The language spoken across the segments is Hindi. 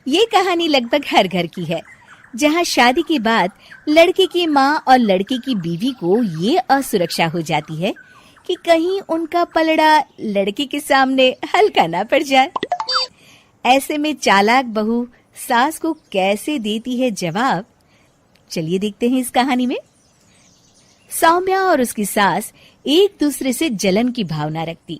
ये कहानी लगभग हर घर की है, जहाँ शादी के बाद लड़के की माँ और लड़के की बीवी को ये असुरक्षा हो जाती है कि कहीं उनका पलड़ा लड़के के सामने हल्का ना पड़ जाए। ऐसे में चालाक बहू सास को कैसे देती है जवाब, चलिए देखते हैं इस कहानी में। सौम्या और उसकी सास एक दूसरे से जलन की भावना रखती।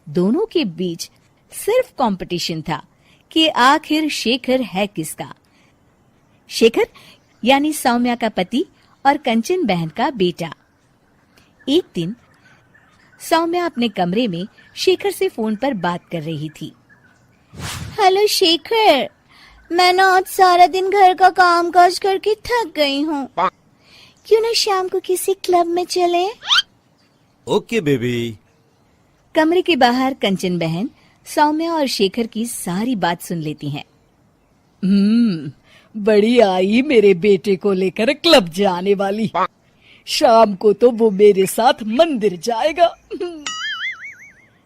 दोनों के बीच सिर्फ कंपटीशन था कि आखिर शेखर है किसका। शेखर यानी सौम्या का पति और कंचन बहन का बेटा। एक दिन सौम्या अपने कमरे में शेखर से फोन पर बात कर रही थी। हेलो शेखर, मैं ना आज सारा दिन घर का काम काज करके थक गई हूँ। क्यों ना शाम को किसी क्लब में चले? Okay baby. कमरे के बाहर कंचन बहन सौम्या और शेखर की सारी बात सुन लेती हैं। बड़ी आई मेरे बेटे को लेकर क्लब जाने वाली। शाम को तो वो मेरे साथ मंदिर जाएगा।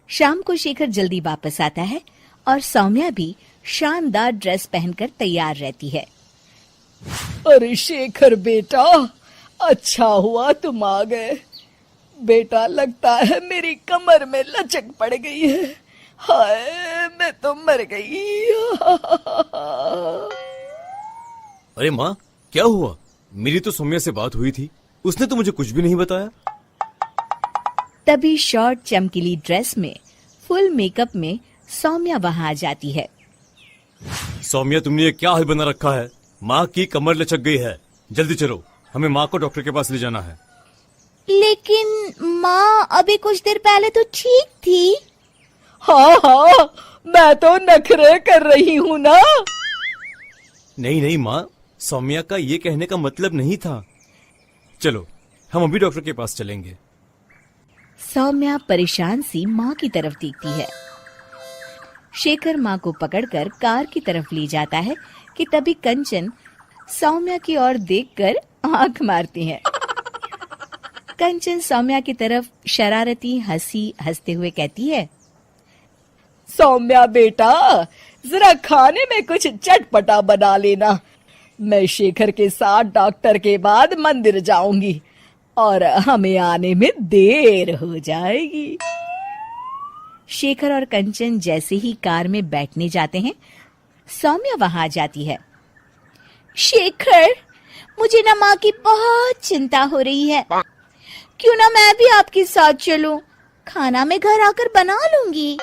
शाम को शेखर जल्दी वापस आता है और सौम्या भी शानदार ड्रेस पहनकर तैयार रहती है। अरे शेखर बेटा, अच्छा हुआ तुम आ गए। बेटा लगता है मेरी कमर में लचक पड़ गई है। हाय, मैं तो मर गई। अरे माँ, क्या हुआ? मेरी तो सौम्या से बात हुई थी, उसने तो मुझे कुछ भी नहीं बताया। तभी शॉर्ट चमकीली ड्रेस में फुल मेकअप में सौम्या वहां आ जाती है। सौम्या, तुमने ये क्या हाल बना रखा है? माँ की कमर लचक गई है। जल्दी चलो, हमें माँ को डॉक्टर के पास ले जाना है। लेकिन माँ अभी कुछ देर पहले तो ठीक थी। हाँ, मैं तो नखरे कर रही हूँ ना। नहीं माँ, सौम्या का ये कहने का मतलब नहीं था। चलो, हम अभी डॉक्टर के पास चलेंगे। सौम्या परेशान सी माँ की तरफ देखती है। शेखर माँ को पकड़कर कार की तरफ ले जाता है कि तभी कंचन सौम्या की ओर देखकर आंख मारती है। कंचन सौम्या की तरफ शरारती हंसी हंसते हुए कहती है, सौम्या बेटा, जरा खाने में कुछ चटपटा बना लेना। मैं शेखर के साथ डॉक्टर के बाद मंदिर जाऊंगी और हमें आने में देर हो जाएगी। शेखर और कंचन जैसे ही कार में बैठने जाते हैं, सौम्या वहां आ जाती है। शेखर, मुझे ना माँ की बहुत चिंता हो रही है। क्यों ना मैं भी आपके साथ चलूं? खाना मैं घर आकर बना लूंगी।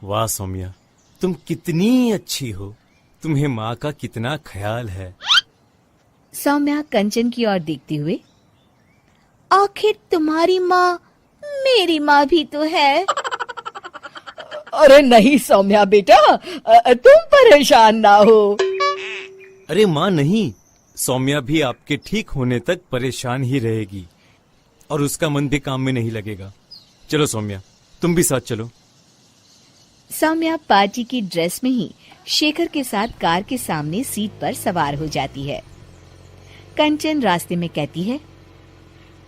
वाह सौम्या, तुम कितनी अच्छी हो। तुम्हें माँ का कितना ख्याल है। सौम्या कंचन की ओर देखते हुए, आखिर तुम्हारी माँ मेरी माँ भी तो है। अरे नहीं सौम्या बेटा, तुम परेशान ना हो। अरे माँ नहीं, सौम्या भी आपके ठीक होने तक परेशान ही रहेगी और उसका मन भी काम में नहीं लगेगा। चलो सौम्या, तुम भी साथ चलो। सौम्या पार्टी की ड्रेस में ही शेखर के साथ कार के सामने सीट पर सवार हो जाती है। कंचन रास्ते में कहती है,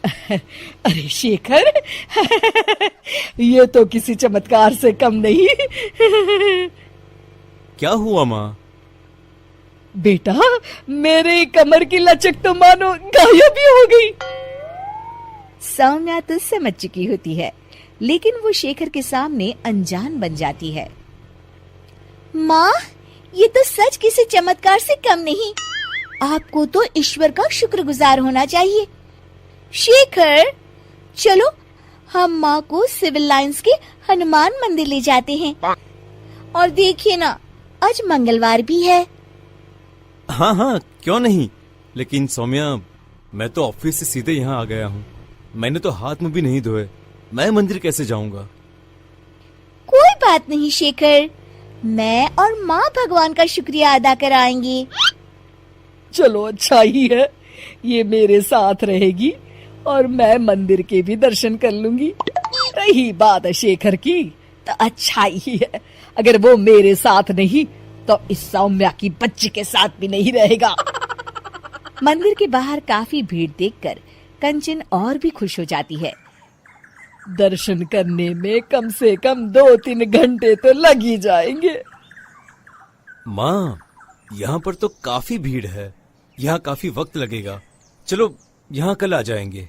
अरे शेखर, ये तो किसी चमत्कार से कम नहीं। क्या हुआ माँ? बेटा, मेरे कमर की लचक तो मानो गायब ही हो गई। सौम्या तो समझ चुकी होती है, लेकिन वो शेखर के सामने अनजान बन जाती है। माँ, ये तो सच किसी चमत्कार से कम नहीं। आपको तो ईश्वर का शुक्रगुजार होना चाहिए। शेखर, चलो हम माँ को सिविल लाइंस के हनुमान मंदिर ले जाते हैं। और देखिए ना, आज मंगलवार भी है। हाँ, क्यों नहीं। लेकिन सौम्या, मैं तो ऑफिस से सीधे यहाँ आ गया हूँ। मैंने तो हाथ मुंह भी नहीं धोए। मैं मंदिर कैसे जाऊंगा? कोई बात नहीं शेखर, मैं और माँ भगवान का शुक्रिया अदा कर आएंगे। चलो, अच्छा ही है, ये मेरे साथ रहेगी और मैं मंदिर के भी दर्शन कर लूंगी। रही बात शेखर की, तो अच्छा ही है। अगर वो मेरे साथ नहीं तो इस सौम्या की बच्ची के साथ भी नहीं रहेगा। मंदिर के बाहर काफी भीड़ देखकर कंचन और भी खुश हो जाती है। दर्शन करने में कम से कम 2-3 घंटे तो लग ही जाएंगे। माँ, यहाँ पर तो काफी भीड़ है, यहाँ काफी वक्त लगेगा। चलो यहाँ कल आ जाएंगे।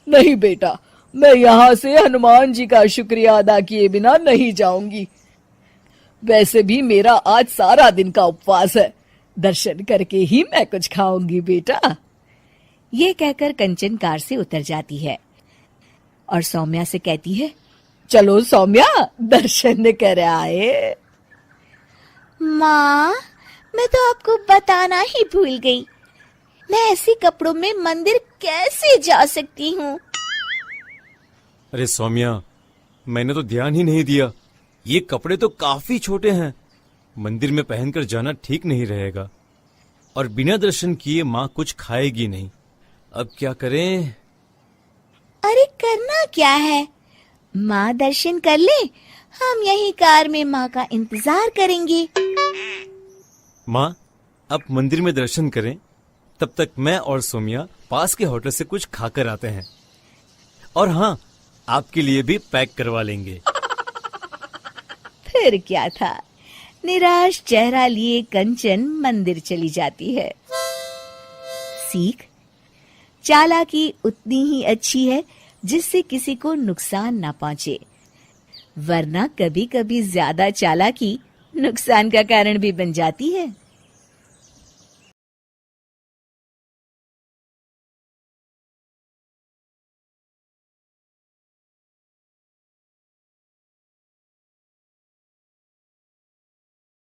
नहीं बेटा, मैं यहाँ से हनुमान जी का शुक्रिया अदा किए बिना नहीं जाऊंगी। वैसे भी मेरा आज सारा दिन का उपवास है, दर्शन करके ही मैं कुछ खाऊंगी बेटा। ये कहकर कंचन कार से उतर जाती है और सौम्या से कहती है, चलो सौम्या, दर्शन कर आए। माँ, मैं तो आपको बताना ही भूल गई, मैं ऐसे कपड़ों में मंदिर कैसे जा सकती हूँ? अरे सौम्या, मैंने तो ध्यान ही नहीं दिया। ये कपड़े तो काफी छोटे हैं, मंदिर में पहनकर जाना ठीक नहीं रहेगा। और बिना दर्शन किए माँ कुछ खाएगी नहीं। अब क्या करें? अरे करना क्या है, माँ दर्शन कर ले, हम यही कार में माँ का इंतजार करेंगे। माँ, आप मंदिर में दर्शन करें, तब तक मैं और सौम्या पास के होटल से कुछ खाकर आते हैं। और हाँ, आपके लिए भी पैक करवा लेंगे। फिर क्या था, निराश चेहरा लिए कंचन मंदिर चली जाती है। सीख, चालाकी उतनी ही अच्छी है जिससे किसी को नुकसान ना पहुंचे, वरना कभी कभी ज्यादा चालाकी नुकसान का कारण भी बन जाती है।